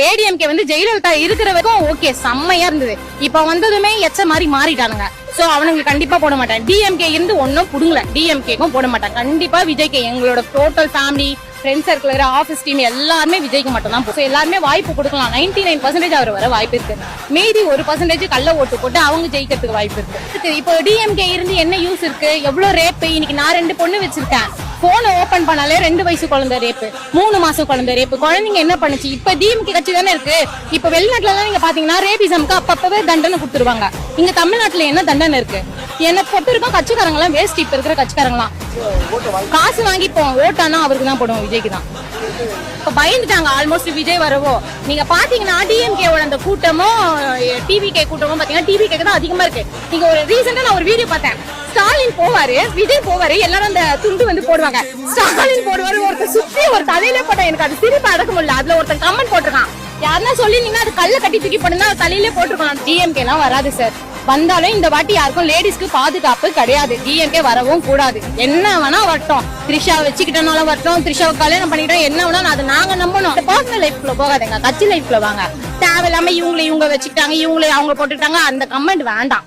ஏடிஎம்கே வந்து ஜெயலலிதா இருக்கிற வரைக்கும் ஓகே செம்மையா இருந்தது. இப்ப வந்ததுமே எச்ச மாதிரி மாறிட்டானுங்க. சோ அவனுக்கு கண்டிப்பா போட மாட்டேன். டிஎம்கே இருந்து ஒன்னும் புடுங்கல, டிஎம்கேக்கும் போட மாட்டேன். கண்டிப்பா விஜய்க்கு எங்களோட total family friends circle office team எல்லாருமே விஜய்க்கு மட்டும் தான். எல்லாருமே வாய்ப்பு கொடுக்கலாம். 99% அவர் வர வாய்ப்பு இருக்கு. மீதி 1% கள்ள ஓட்டு போட்டு அவங்க ஜெயிக்கிறதுக்கு வாய்ப்பு இருக்கு. இப்போ டிஎம்கே இருந்து என்ன யூஸ் இருக்கு? எவ்வளவு ரேப்? இன்னைக்கு நான் 2 பொண்ணு வச்சிருக்கேன். போனை ஓபன் பண்ணாலே 2 வயசு குழந்தை ரேப்பு, 3 மாசம் குழந்தை ரேப்பு. குழந்தைங்க என்ன பண்ணுச்சு? இப்ப டிஎம்கே கட்சி தானே இருக்கு. இப்ப வெளிநாட்டுல எல்லாம் நீங்க பாத்தீங்கன்னா ரேபிசம்க்கு அப்பவே தண்டனை கொடுத்துருவாங்க. இங்க தமிழ்நாட்டுல என்ன தண்டனை இருக்கு? எனக்கு பொறுத்த இருக்கும் கட்சிக்காரங்க எல்லாம் வேஸ்ட். இப்ப இருக்கிற கட்சிக்காரங்களாம் காசு வாங்கி ஓட்டானா அவருக்கு தான் போடுவோம், விஜய்க்கு தான். இப்ப பயந்துட்டாங்க ஆல்மோஸ்ட் விஜய் வரவோ. நீங்க பாத்தீங்கன்னா டிஎம்கேவோட அந்த கூட்டமும் டிவிகே கூட்டமும் பாத்தீங்கன்னா டிவிகே தான் அதிகமா இருக்கு. நீங்க ஒரு ரீசெண்டா நான் ஒரு வீடியோ பார்த்தேன். ஸ்டாலின் போவாரு, விஜய் போவாரு, எல்லாரும் அந்த துண்டு வந்து போடுவாங்க. ஸ்டாலின் போடுவாரு, ஒருத்தர் சுத்தி ஒரு தலையில போட்டா எனக்கு அது சிரிப்பு அடக்க முடியல. அதுல ஒருத்தன் கமெண்ட் போட்டிருக்கான், யாருன்னா சொல்லிருந்தீங்கன்னா அது கல்ல கட்டி தூக்கி போடுனா தலையிலே போட்டிருக்கலாம். டிஎம்கே எல்லாம் வராது சார். வந்தாலும் இந்த வாட்டி யாருக்கும் லேடிஸ்க்கு பாதுகாப்பு கிடையாது. டிஎம்கே வரவும் கூடாது. என்ன வேணா வரட்டும், த்ரிஷா வச்சுக்கிட்டனாலும் வரட்டும், த்ரிஷாவை கல்யாணம் பண்ணிக்கிட்டோம், என்ன வேணா அது நாங்க நம்பணும். பர்சனல் லைஃப்ல போகாதுங்க, கட்சி லைஃப்ல வாங்க. தேவையில்லாம இவங்க வச்சுக்கிட்டாங்க, இவங்களே அவங்க போட்டுட்டாங்க, அந்த கமெண்ட் வேண்டாம்.